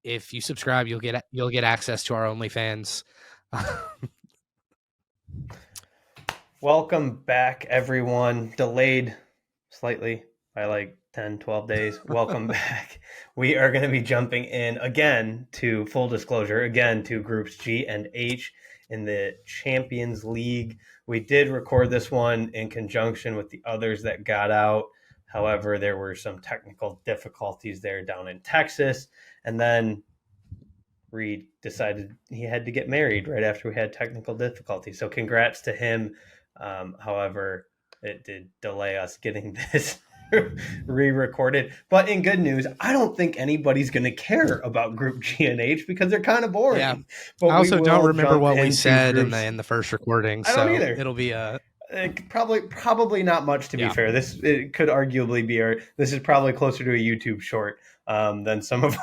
if you subscribe, you'll get access to our OnlyFans. Welcome back, everyone. Delayed slightly by like 10, 12 days. Welcome back. We are going to be jumping in again to full disclosure, again to groups G and H in the Champions League. We did record this one in conjunction with the others that got out. However, there were some technical difficulties there down in Texas. And then Reed decided he had to get married right after we had technical difficulties. So congrats to him. However, it did delay us getting this re-recorded. But in good news, I don't think anybody's going to care about Group G and H because they're kind of boring. Yeah. But I also don't remember what we said groups. in the first recording. I don't either. It'll be a probably not much to be fair. It could arguably be this is probably closer to a YouTube short than some of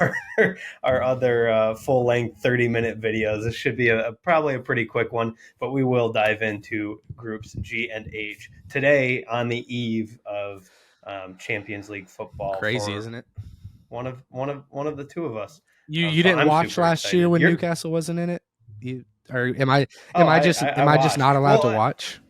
our other full length 30-minute videos. This should be probably a pretty quick one, but we will dive into groups G and H today on the eve of Champions League football. Crazy, isn't it? One of the two of us. You didn't watch last year when Newcastle wasn't in it? Am I just not allowed to watch?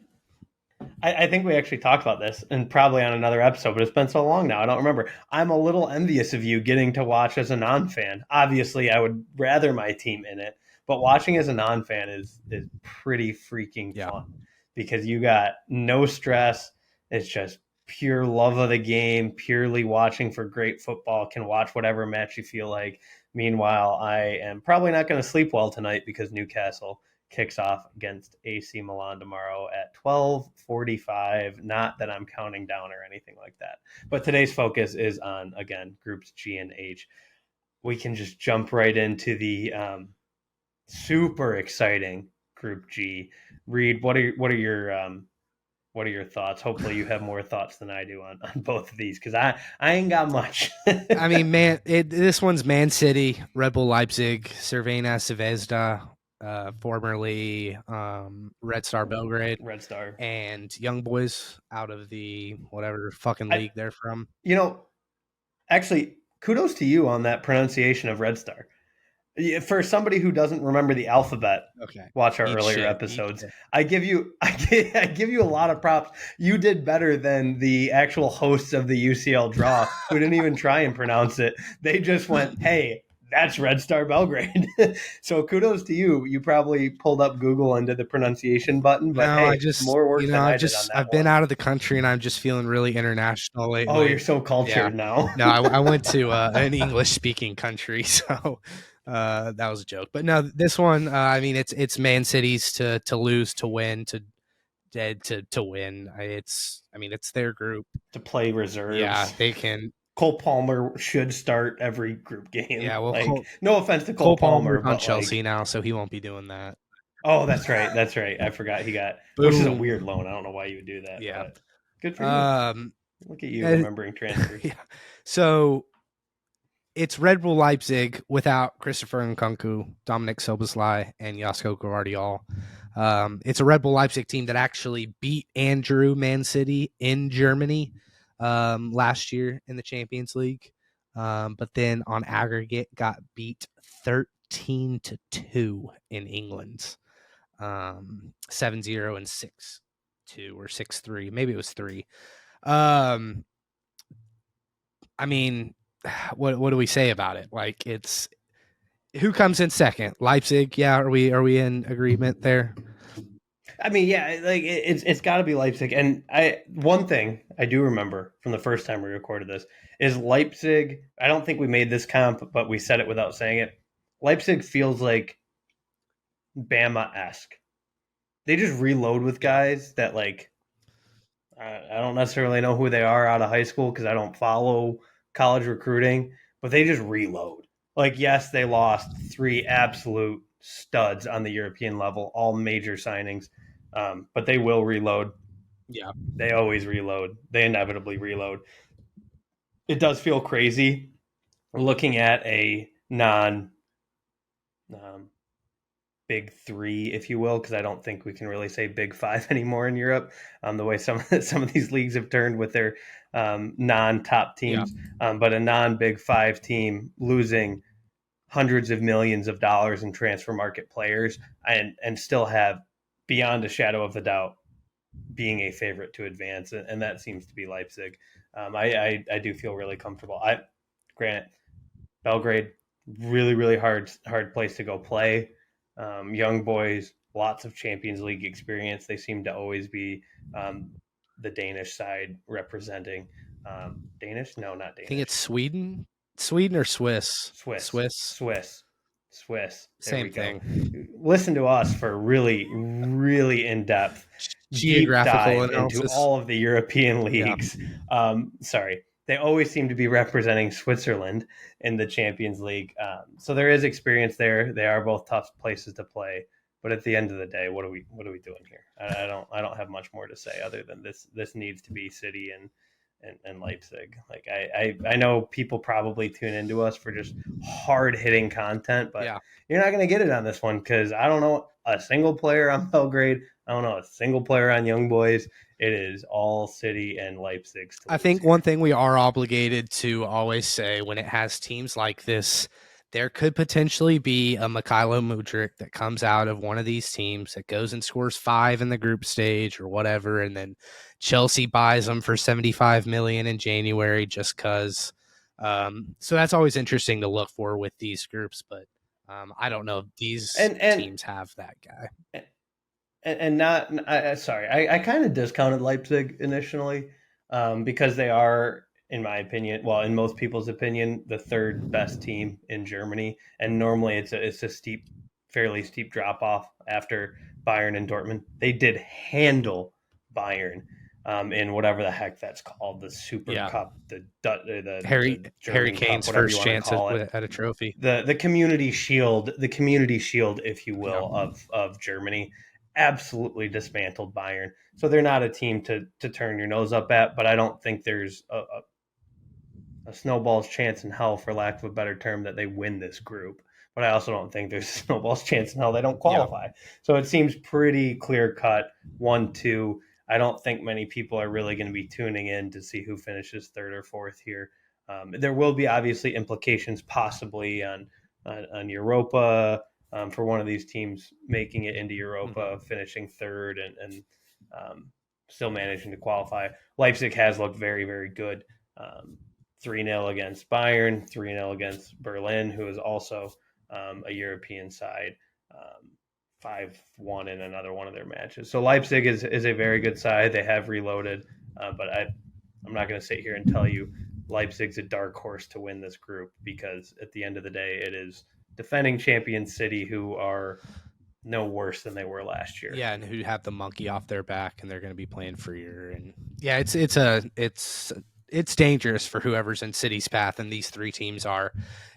I think we actually talked about this and probably on another episode, but it's been so long now. I don't remember. I'm a little envious of you getting to watch as a non-fan. Obviously, I would rather my team in it, but watching as a non-fan is pretty freaking fun because you got no stress. It's just pure love of the game, purely watching for great football, can watch whatever match you feel like. Meanwhile, I am probably not going to sleep well tonight because Newcastle kicks off against AC Milan tomorrow at 12:45. Not that I'm counting down or anything like that. But today's focus is on, again, groups G and H. We can just jump right into the super exciting group G. Reed, what are your thoughts? Hopefully you have more thoughts than I do on both of these because I ain't got much. I mean, this one's Man City, Red Bull Leipzig, Crvena Zvezda, formerly Red Star Belgrade. Red Star. And Young Boys out of the whatever fucking league they're from. Actually, kudos to you on that pronunciation of Red Star. For somebody who doesn't remember the alphabet, watch our earlier episodes. I give you a lot of props. You did better than the actual hosts of the UCL draw, who didn't even try and pronounce it. They just went, "Hey, that's Red Star Belgrade." So kudos to you. You probably pulled up Google and did the pronunciation button, but more work than I did on that I've been out of the country and I'm just feeling really international lately. Oh, you're so cultured now. No, I went to an English-speaking country, so that was a joke. But no, this one, I mean, it's Man City's to lose, to win, to win. It's their group to play reserves. Yeah, they can. Cole Palmer should start every group game. Yeah, well, no offense to Cole Palmer, on Chelsea now, so he won't be doing that. Oh, that's right. I forgot he got. Boom. Which is a weird loan. I don't know why you would do that. Yeah, good for you. Look at you remembering transfers. Yeah. So it's Red Bull Leipzig without Christopher Nkunku, Dominic Szoboszlai, and Josko Gvardiol. It's a Red Bull Leipzig team that actually beat Andrew Man City in Germany last year in the Champions League, but then on aggregate got beat 13-2 in England, 7-0 and 6-2 or 6-3. Maybe it was 3. I mean, what do we say about it? Like, it's who comes in second? Leipzig. Yeah, are we in agreement there? I mean, yeah, like it's got to be Leipzig. And one thing I do remember from the first time we recorded this is Leipzig. I don't think we made this comp, but we said it without saying it. Leipzig feels like Bama-esque. They just reload with guys that, like, I don't necessarily know who they are out of high school because I don't follow college recruiting, but they just reload. Like, yes, they lost 3 absolute studs on the European level, all major signings, but they will reload. Yeah. They always reload. They inevitably reload. It does feel crazy looking at a big 3, if you will, because I don't think we can really say big 5 anymore in Europe. The way some of these leagues have turned with their non-top teams, but a non-big 5 team losing hundreds of millions of dollars in transfer market players and still have, beyond a shadow of a doubt, being a favorite to advance, and that seems to be Leipzig. I do feel really comfortable. Granted, Belgrade, really really hard place to go play. Young boys, lots of Champions League experience. They seem to always be um, the Danish side representing. Danish? No, not I think it's Danish. Sweden or Swiss. Swiss, Swiss, Swiss, Swiss. There same we go. thing. Listen to us for really, really in depth, deep Geographical dive into analysis. all of the European Yeah, leagues. Sorry, they always seem to be representing Switzerland in the Champions League. So there is experience there. They are both tough places to play. But at the end of the day, what are we doing here? I don't have much more to say other than this needs to be City and Leipzig. Like I know people probably tune into us for just hard hitting content, but yeah. you're not going to get it on this one because I don't know a single player on Belgrade. I don't know a single player on Young Boys. It is all City and Leipzig's to I lose think one here. thing we are obligated to always say when it has teams like this, there could potentially be a Mikhailo Mudryk that comes out of one of these teams that goes and scores 5 in the group stage or whatever, and then Chelsea buys them for 75 million in January just because. So that's always interesting to look for with these groups, but I don't know if these And and teams have that guy. and not sorry, I kind of discounted Leipzig initially because they are, in my opinion, well, in most people's opinion, the third best team in Germany, and normally it's a fairly steep drop off after Bayern and Dortmund. They did handle Bayern in whatever the heck that's called, the Super Yeah, Cup, Harry the Harry German Cup, Kane's whatever you first want to chance call it, at a trophy. the community shield, if you Yeah, will, of Germany, absolutely dismantled Bayern. So they're not a team to turn your nose up at, but I don't think there's a snowball's chance in hell, for lack of a better term, that they win this group. But I also don't think there's a snowball's chance in hell they don't yeah. qualify. So it seems pretty clear cut. 1-2. I don't think many people are really going to be tuning in to see who finishes third or fourth here. There will be obviously implications possibly on Europa, for one of these teams making it into Mm-hmm. Europa, finishing third, and still managing to qualify. Leipzig has looked very, very good. 3-0 against Bayern, 3-0 against Berlin, who is also a European side, 5-1 in another one of their matches. So Leipzig is a very good side. They have reloaded, but I'm not going to sit here and tell you Leipzig's a dark horse to win this group, because at the end of the day, it is defending champion City, who are no worse than they were last year. Yeah, and who have the monkey off their back, and they're going to be playing freer. And yeah, it's dangerous for whoever's in City's path, and these three teams are.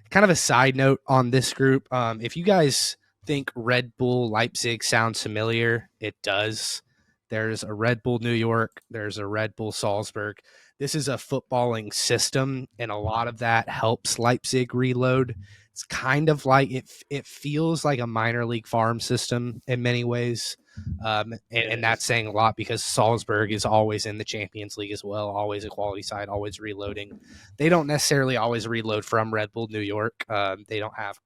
Kind of a side note on this group, if you guys think Red Bull Leipzig sounds familiar, it does. There's a Red Bull New York, there's a Red Bull Salzburg. This is a footballing system, and a lot of that helps Leipzig reload. It's kind of like it feels like a minor league farm system in many ways. And It that's is. saying a lot because Salzburg is always in the Champions League as well, always a quality side, always reloading. They don't necessarily always reload from Red Bull New York. They don't have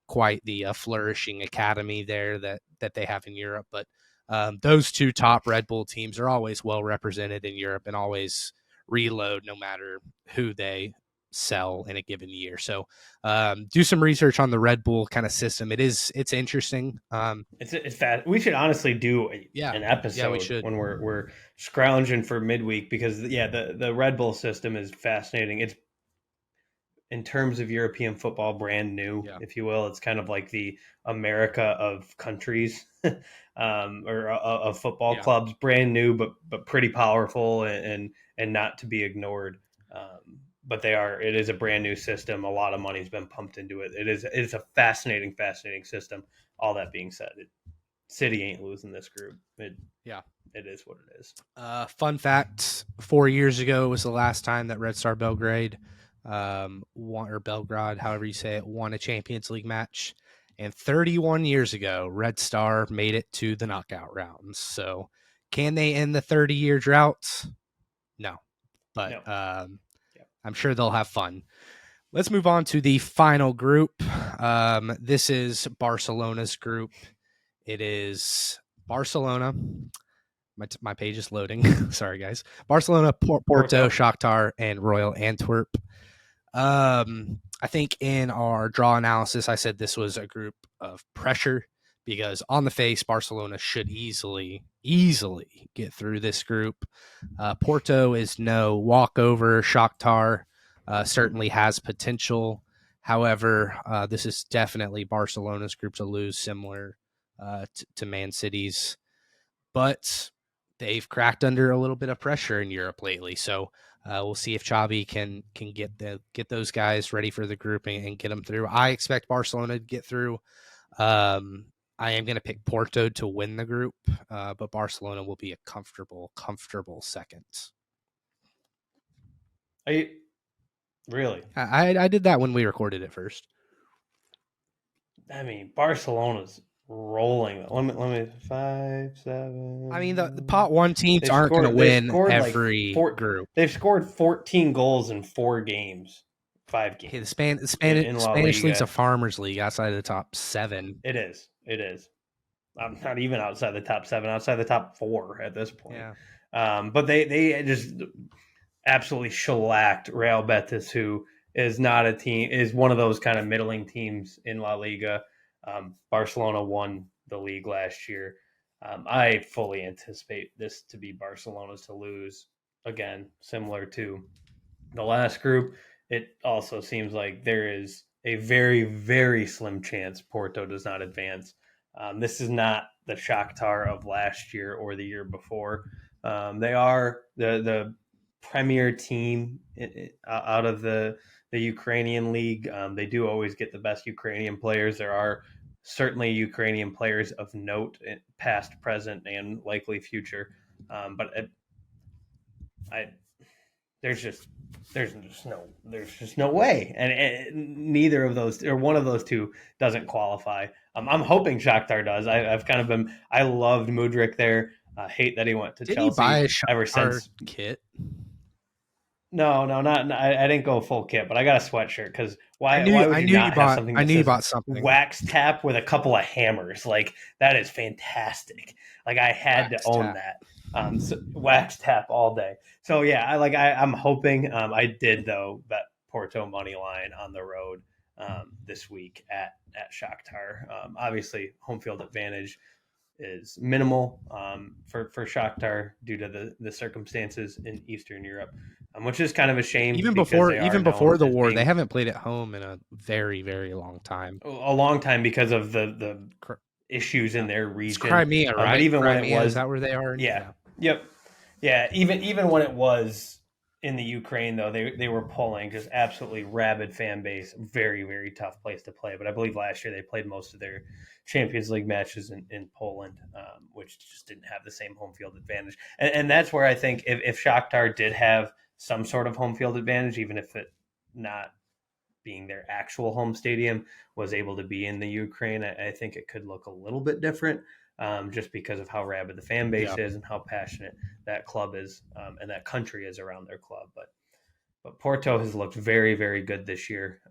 quite the flourishing academy there that they have in Europe, but those two top Red Bull teams are always well represented in Europe and always reload no matter who they sell in a given year. So do some research on the Red Bull kind of system. It's interesting. It's fast. We should honestly do Yeah, an yeah, we episode should. when we're scrounging for midweek, because yeah, the Red Bull system is fascinating. It's, in terms of European football, brand new, Yeah, if you will. It's kind of like the America of countries, or of football yeah. clubs, brand new, but pretty powerful, and not to be ignored. But they are. It is a brand new system. A lot of money's been pumped into it. It is a fascinating system. All that being said, City ain't losing this group. Yeah. It is what it is. Fun fact: 4 years ago was the last time that Red Star Belgrade, won, or Belgrade, however you say it, won a Champions League match. And 31 years ago, Red Star made it to the knockout rounds. So, can they end the 30-year drought? No, but No. Yeah. I'm sure they'll have fun. Let's move on to the final group. This is Barcelona's group. It is Barcelona. My page is loading. Sorry, guys. Barcelona, Porto, Porto. Shakhtar, and Royal Antwerp. I think in our draw analysis, I said this was a group of pressure because on the face, Barcelona should easily get through this group. Porto is no walkover. Shakhtar certainly has potential. However, this is definitely Barcelona's group to lose, similar to Man City's. But they've cracked under a little bit of pressure in Europe lately. So we'll see if Xavi can get those guys ready for the group and get them through. I expect Barcelona to get through. I am going to pick Porto to win the group, but Barcelona will be a comfortable second. Are you really? I did that when we recorded it first. I mean, Barcelona's rolling. Let me 5, 7. I mean, the pot one teams aren't going to They've win scored like every four. group. They've scored 14 goals in 4 games, 5 Okay, games the in La Spanish league's a Liga. farmers league outside of the top 7. It is. It is. I'm not even outside the top 7. Outside the top 4 at this point. Yeah. But they just absolutely shellacked Real Betis, who is not a team, is one of those kind of middling teams in La Liga. Barcelona won the league last year. I fully anticipate this to be Barcelona's to lose again, similar to the last group. It also seems like there is a very, very slim chance Porto does not advance. This is not the Shakhtar of last year or the year before. They are the premier team out of the Ukrainian league. They do always get the best Ukrainian players. There are certainly Ukrainian players of note, past, present, and likely future. But I there's just no way, and neither of those or one of those two doesn't qualify. I'm hoping Shakhtar does. I've kind of been. I loved Mudryk there. Hate that he went to Didn't he buy Chelsea a ever Shakhtar since. kit? No, not I didn't go full kit, but I got a sweatshirt because why would I you knew you not have bought something I that knew you says bought something. wax tap with a couple of hammers? Like that is fantastic. Like I had to Wax own tap. that. So, wax tap all day. So yeah, I'm hoping. I did though bet Porto money line on the road this week at Shakhtar. Obviously, home field advantage is minimal for Shakhtar due to the circumstances in Eastern Europe, which is kind of a shame because they are Even known before the as war, they being haven't played at home in a very very long time. a long time because of the issues in Yeah. their It's region. Crimea, But right? even when it Crimea, is was, that where they are? yeah, Yeah. yep, yeah, even when it was in the Ukraine, though, they were pulling just absolutely rabid fan base. Very, very tough place to play. But I believe last year they played most of their Champions League matches in Poland, which just didn't have the same home field advantage. And that's where I think if Shakhtar did have some sort of home field advantage, even if it not being their actual home stadium, was able to be in the Ukraine, I think it could look a little bit different, just because of how rabid the fan base Yeah. is and how passionate that club is, and that country is around their club. But Porto has looked very, very good this year,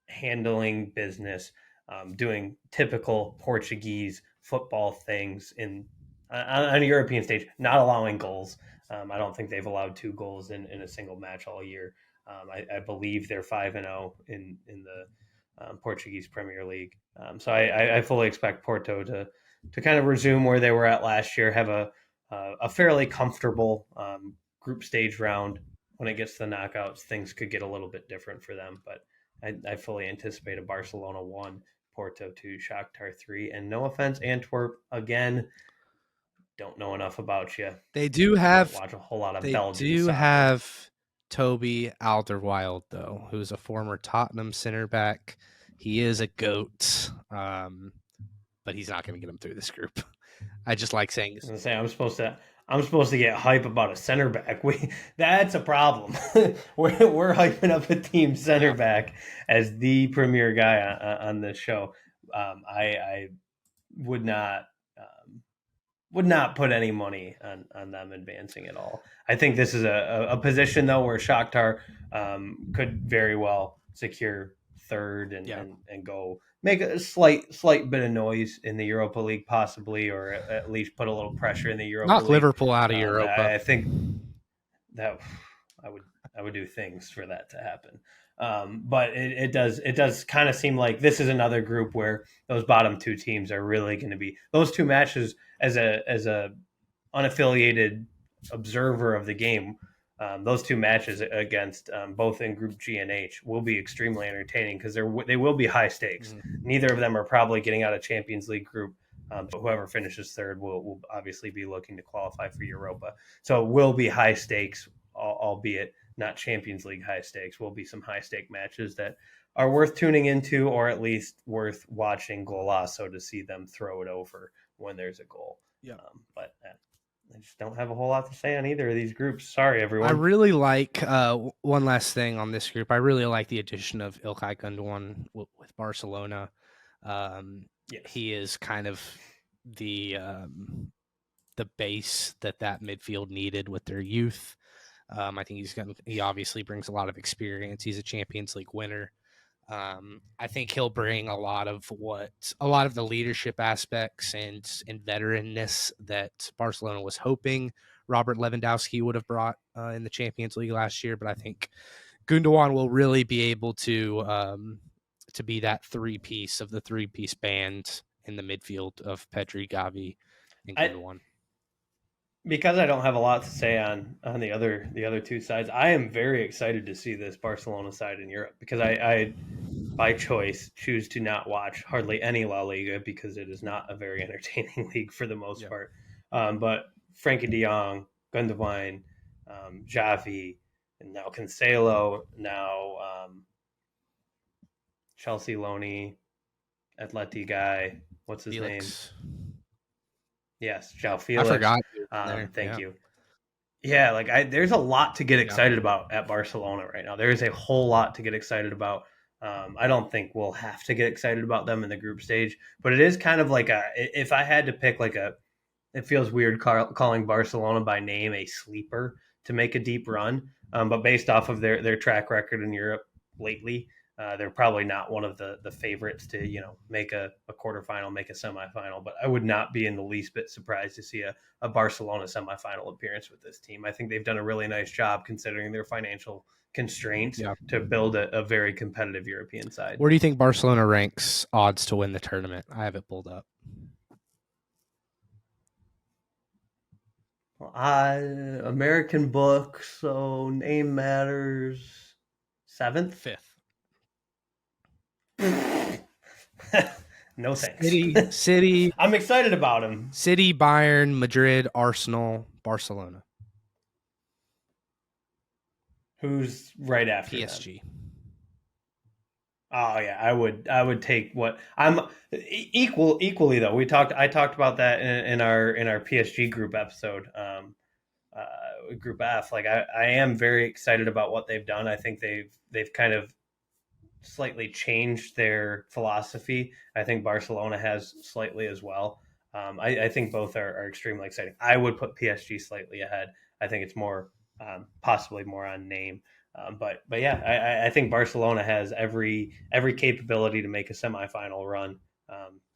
handling business, doing typical Portuguese football things on a European stage, not allowing goals. I don't think they've allowed 2 goals in a single match all year. I believe they're 5-0 in the Portuguese Premier League. So I fully expect Porto to kind of resume where they were at last year, have a fairly comfortable group stage round. When it gets to the knockouts, things could get a little bit different for them. But I fully anticipate a Barcelona 1, Porto 2, Shakhtar 3. And no offense, Antwerp, again, don't know enough about you. They do Don't have watch a whole lot of they Belgian do soccer. have Toby Alderweireld though, who's a former Tottenham center back. He is a goat, but he's not going to get him through this group. I just like saying I was gonna say I'm supposed to get hype about a center back. That's a problem. we're hyping up a team center yeah. back as the premier guy on this show. I would not put any money on them advancing at all. I think this is a position though where Shakhtar could very well secure third and, Yeah. and go make a slight bit of noise in the Europa League possibly, or at least put a little pressure in the Europa Knock League. Liverpool out of Europa. I think that I would I would do things for that to happen. But it does kind of seem like this is another group where those bottom two teams are really going to be those two matches as a unaffiliated observer of the game. Those two matches against both in Group G and H will be extremely entertaining because they will be high stakes. Mm-hmm. Neither of them are probably getting out of Champions League group. But whoever finishes third will obviously be looking to qualify for Europa. So it will be high stakes, albeit not Champions League high stakes. Will be some high stake matches that are worth tuning into, or at least worth watching golazo to see them throw it over when there's a goal. Yeah. But I just don't have a whole lot to say on either of these groups. Sorry, everyone. I really like one last thing on this group. I really like the addition of Ilkay Gundogan with Barcelona. Yes. He is kind of the base that midfield needed with their youth. I think he obviously brings a lot of experience. He's a Champions League winner. I think he'll bring a lot of the leadership aspects and veteranness that Barcelona was hoping Robert Lewandowski would have brought in the Champions League last year. But I think Gundogan will really be able to be that three-piece band in the midfield of Pedri, Gavi, and Gundogan. Because I don't have a lot to say on the other two sides, I am very excited to see this Barcelona side in Europe because I by choice choose to not watch hardly any La Liga because it is not a very entertaining league for the most part. But Frankie De Jong, Gundogan, Xavi, and now Cancelo, now Chelsea Loney, Atleti guy, what's his Felix. name? Yes, João Felix. I forgot. Thank you. Yeah, like there's a lot to get excited about at Barcelona right now. There is a whole lot to get excited about. I don't think we'll have to get excited about them in the group stage, but it is kind of like if I had to pick it feels weird calling Barcelona by name a sleeper to make a deep run. But based off of their track record in Europe lately, they're probably not one of the favorites to make a quarterfinal, make a semifinal. But I would not be in the least bit surprised to see a Barcelona semifinal appearance with this team. I think they've done a really nice job considering their financial constraints to build a very competitive European side. Where do you think Barcelona ranks odds to win the tournament? I have it pulled up. American book, so name matters. 7th? 5th. No thanks. City. I'm excited about him. City, Bayern, Madrid, Arsenal, Barcelona. Who's right after PSG? Them? Oh yeah, I would take what I'm equally though. I talked about that in our PSG group episode, Group F. Like I am very excited about what they've done. I think they've kind of slightly changed their philosophy. I think Barcelona has slightly as well. I think both are extremely exciting. I would put PSG slightly ahead. I think it's more possibly more on name. But yeah, I think Barcelona has every capability to make a semifinal run,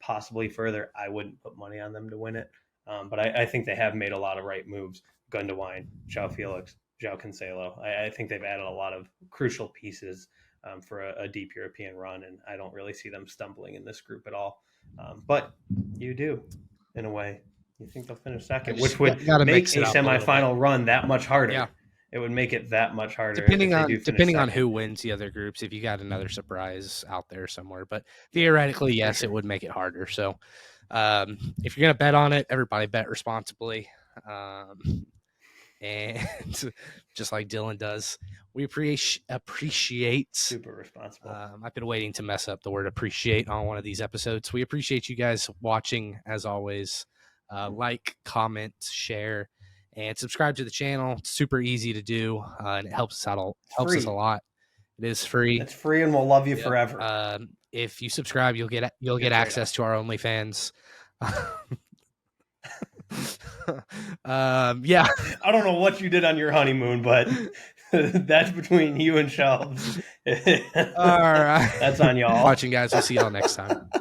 possibly further. I wouldn't put money on them to win it, but I think they have made a lot of right moves. Gundogan, João Felix, João Cancelo. I think they've added a lot of crucial pieces for a deep European run, and I don't really see them stumbling in this group at all. But you do, in a way. You think they'll finish second, which would make a semifinal run that much harder. Yeah. It would make it that much harder. Depending on who wins the other groups, if you got another surprise out there somewhere. But theoretically, yes, it would make it harder. So if you're going to bet on it, everybody bet responsibly. And just like Dylan does, we appreciate super responsible. I've been waiting to mess up the word appreciate on one of these episodes. We appreciate you guys watching as always. Like, comment, share, and subscribe to the channel. It's super easy to do, and it helps us out. Helps us a lot. It is free. It's free, and we'll love you forever. If you subscribe, you'll get access to our OnlyFans. Yeah. I don't know what you did on your honeymoon, but That's between you and Shelves. All right. That's on y'all. Watching, guys. We'll see y'all next time.